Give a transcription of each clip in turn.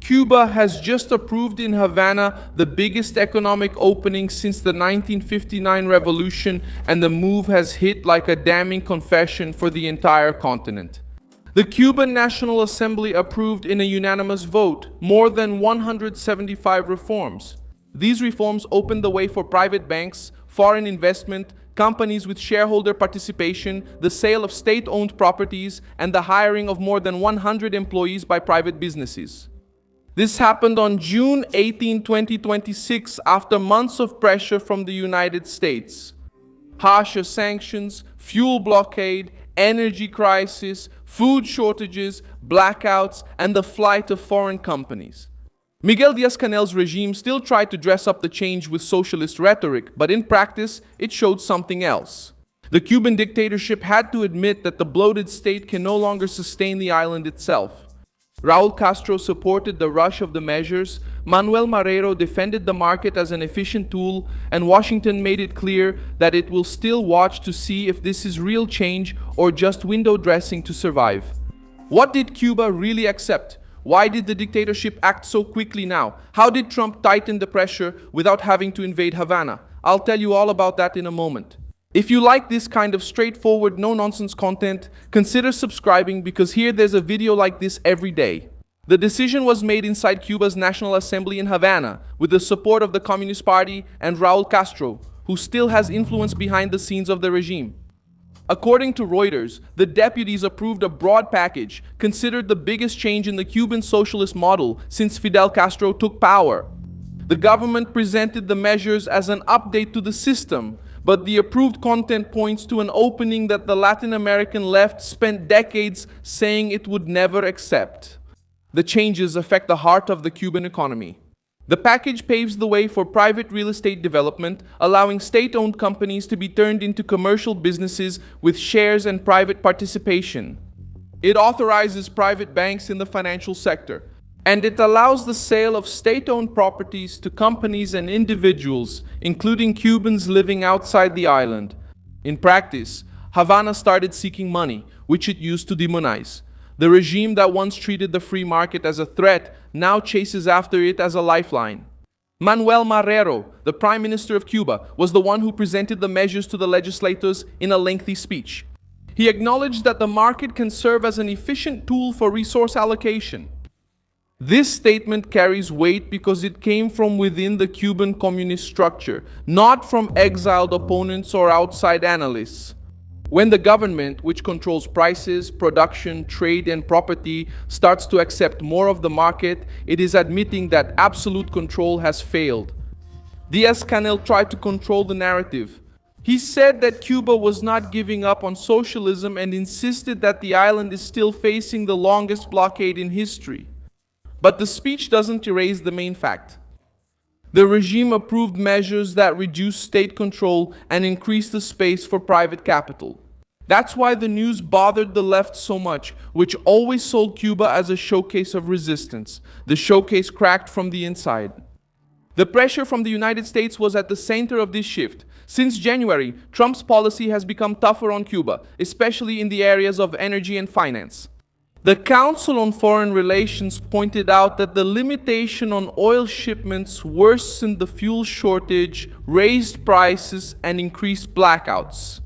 Cuba has just approved in Havana the biggest economic opening since the 1959 revolution, and the move has hit like a damning confession for the entire continent. The Cuban National Assembly approved in a unanimous vote more than 175 reforms. These reforms opened the way for private banks, foreign investment, companies with shareholder participation, the sale of state-owned properties, and the hiring of more than 100 employees by private businesses. This happened on June 18, 2026, after months of pressure from the United States. Harsher sanctions, fuel blockade, energy crisis, food shortages, blackouts, and the flight of foreign companies. Miguel Díaz-Canel's regime still tried to dress up the change with socialist rhetoric, but in practice, it showed something else. The Cuban dictatorship had to admit that the bloated state can no longer sustain the island itself. Raúl Castro supported the rush of the measures, Manuel Marrero defended the market as an efficient tool, and Washington made it clear that it will still watch to see if this is real change or just window dressing to survive. What did Cuba really accept? Why did the dictatorship act so quickly now? How did Trump tighten the pressure without having to invade Havana? I'll tell you all about that in a moment. If you like this kind of straightforward, no-nonsense content, consider subscribing, because here there's a video like this every day. The decision was made inside Cuba's National Assembly in Havana, with the support of the Communist Party and Raúl Castro, who still has influence behind the scenes of the regime. According to Reuters, the deputies approved a broad package, considered the biggest change in the Cuban socialist model since Fidel Castro took power. The government presented the measures as an update to the system, but the approved content points to an opening that the Latin American left spent decades saying it would never accept. The changes affect the heart of the Cuban economy. The package paves the way for private real estate development, allowing state-owned companies to be turned into commercial businesses with shares and private participation. It authorizes private banks in the financial sector, and it allows the sale of state-owned properties to companies and individuals, including Cubans living outside the island. In practice, Havana started seeking money, which it used to demonize. The regime that once treated the free market as a threat now chases after it as a lifeline. Manuel Marrero, the Prime Minister of Cuba, was the one who presented the measures to the legislators in a lengthy speech. He acknowledged that the market can serve as an efficient tool for resource allocation. This statement carries weight because it came from within the Cuban communist structure, not from exiled opponents or outside analysts. When the government, which controls prices, production, trade, and property, starts to accept more of the market, it is admitting that absolute control has failed. Díaz-Canel tried to control the narrative. He said that Cuba was not giving up on socialism and insisted that the island is still facing the longest blockade in history. But the speech doesn't erase the main fact. The regime approved measures that reduce state control and increase the space for private capital. That's why the news bothered the left so much, which always sold Cuba as a showcase of resistance. The showcase cracked from the inside. The pressure from the United States was at the center of this shift. Since January, Trump's policy has become tougher on Cuba, especially in the areas of energy and finance. The Council on Foreign Relations pointed out that the limitation on oil shipments worsened the fuel shortage, raised prices, and increased blackouts.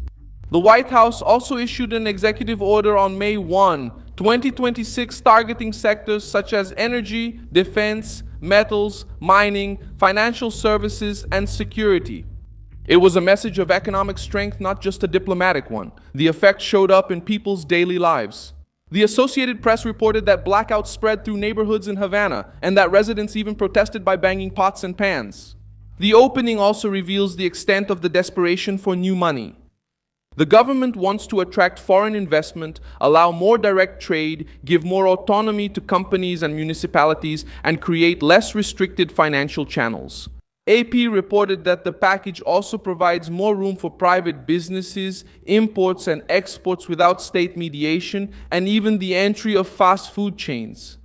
The White House also issued an executive order on May 1, 2026, targeting sectors such as energy, defense, metals, mining, financial services, and security. It was a message of economic strength, not just a diplomatic one. The effect showed up in people's daily lives. The Associated Press reported that blackouts spread through neighborhoods in Havana, and that residents even protested by banging pots and pans. The opening also reveals the extent of the desperation for new money. The government wants to attract foreign investment, allow more direct trade, give more autonomy to companies and municipalities, and create less restricted financial channels. AP reported that the package also provides more room for private businesses, imports and exports without state mediation, and even the entry of fast food chains.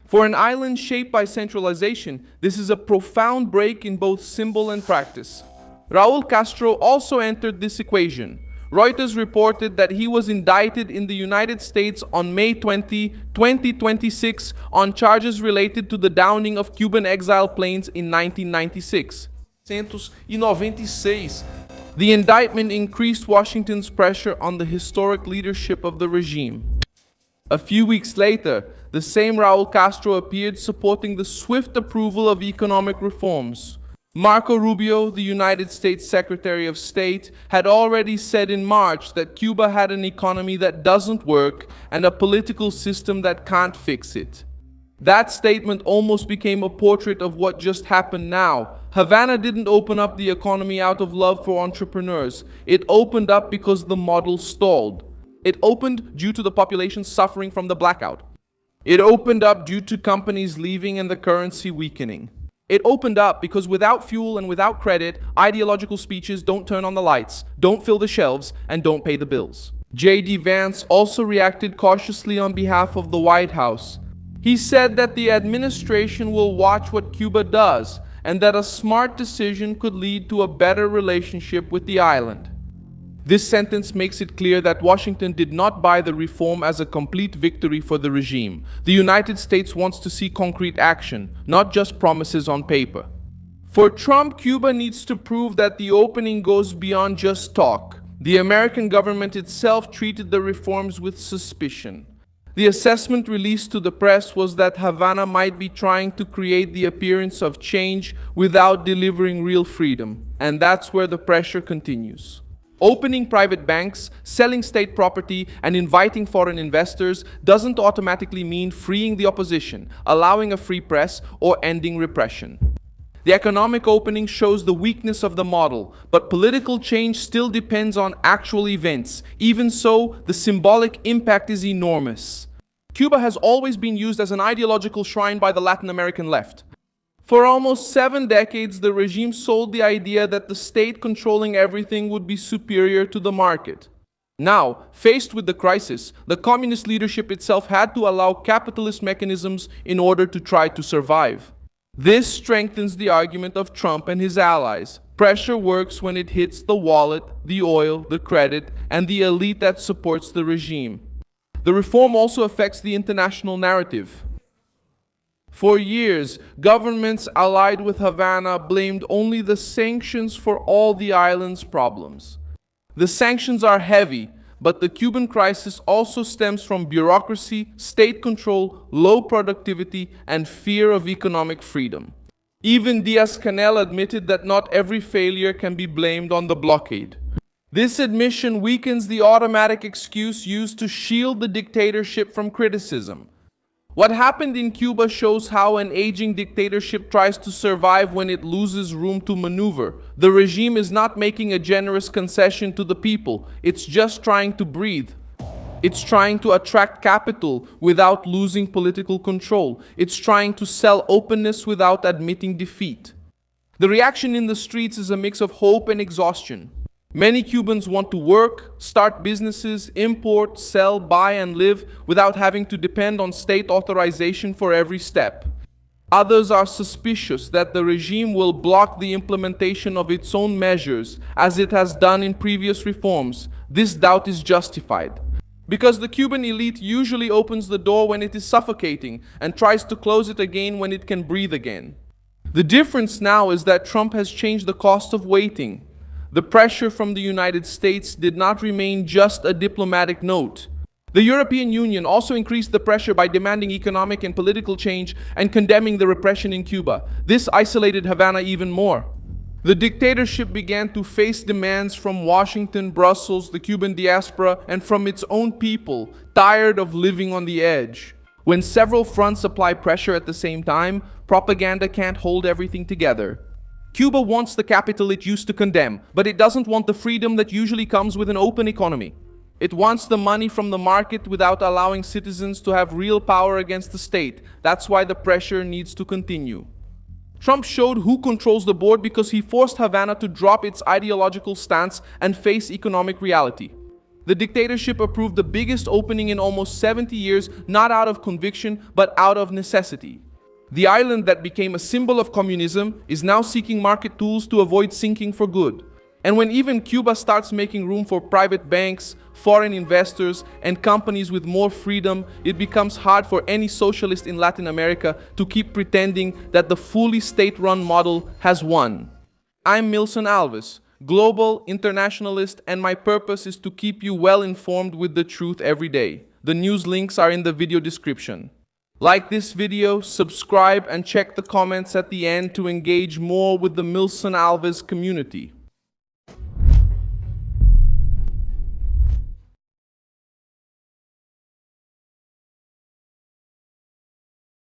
For an island shaped by centralization, this is a profound break in both symbol and practice. Raúl Castro also entered this equation. Reuters reported that he was indicted in the United States on May 20, 2026 on charges related to the downing of Cuban exile planes in 1996. The indictment increased Washington's pressure on the historic leadership of the regime. A few weeks later, the same Raul Castro appeared supporting the swift approval of economic reforms. Marco Rubio, the United States Secretary of State, had already said in March that Cuba had an economy that doesn't work and a political system that can't fix it. That statement almost became a portrait of what just happened now. Havana didn't open up the economy out of love for entrepreneurs. It opened up because the model stalled. It opened due to the population suffering from the blackout. It opened up due to companies leaving and the currency weakening. It opened up because without fuel and without credit, ideological speeches don't turn on the lights, don't fill the shelves, and don't pay the bills. J.D. Vance also reacted cautiously on behalf of the White House. He said that the administration will watch what Cuba does and that a smart decision could lead to a better relationship with the island. This sentence makes it clear that Washington did not buy the reform as a complete victory for the regime. The United States wants to see concrete action, not just promises on paper. For Trump, Cuba needs to prove that the opening goes beyond just talk. The American government itself treated the reforms with suspicion. The assessment released to the press was that Havana might be trying to create the appearance of change without delivering real freedom, and that's where the pressure continues. Opening private banks, selling state property, and inviting foreign investors doesn't automatically mean freeing the opposition, allowing a free press, or ending repression. The economic opening shows the weakness of the model, but political change still depends on actual events. Even so, the symbolic impact is enormous. Cuba has always been used as an ideological shrine by the Latin American left. For almost 7 decades, the regime sold the idea that the state controlling everything would be superior to the market. Now, faced with the crisis, the communist leadership itself had to allow capitalist mechanisms in order to try to survive. This strengthens the argument of Trump and his allies. Pressure works when it hits the wallet, the oil, the credit, and the elite that supports the regime. The reform also affects the international narrative. For years, governments allied with Havana blamed only the sanctions for all the island's problems. The sanctions are heavy, but the Cuban crisis also stems from bureaucracy, state control, low productivity, and fear of economic freedom. Even Diaz-Canel admitted that not every failure can be blamed on the blockade. This admission weakens the automatic excuse used to shield the dictatorship from criticism. What happened in Cuba shows how an aging dictatorship tries to survive when it loses room to maneuver. The regime is not making a generous concession to the people. It's just trying to breathe. It's trying to attract capital without losing political control. It's trying to sell openness without admitting defeat. The reaction in the streets is a mix of hope and exhaustion. Many Cubans want to work, start businesses, import, sell, buy, and live without having to depend on state authorization for every step. Others are suspicious that the regime will block the implementation of its own measures, as it has done in previous reforms. This doubt is justified, because the Cuban elite usually opens the door when it is suffocating and tries to close it again when it can breathe again. The difference now is that Trump has changed the cost of waiting. The pressure from the United States did not remain just a diplomatic note. The European Union also increased the pressure by demanding economic and political change and condemning the repression in Cuba. This isolated Havana even more. The dictatorship began to face demands from Washington, Brussels, the Cuban diaspora, and from its own people, tired of living on the edge. When several fronts apply pressure at the same time, propaganda can't hold everything together. Cuba wants the capital it used to condemn, but it doesn't want the freedom that usually comes with an open economy. It wants the money from the market without allowing citizens to have real power against the state. That's why the pressure needs to continue. Trump showed who controls the board because he forced Havana to drop its ideological stance and face economic reality. The dictatorship approved the biggest opening in almost 70 years, not out of conviction, but out of necessity. The island that became a symbol of communism is now seeking market tools to avoid sinking for good. And when even Cuba starts making room for private banks, foreign investors, and companies with more freedom, it becomes hard for any socialist in Latin America to keep pretending that the fully state-run model has won. I'm Milson Alves, global internationalist, and my purpose is to keep you well informed with the truth every day. The news links are in the video description. Like this video, subscribe, and check the comments at the end to engage more with the Milson Alves community.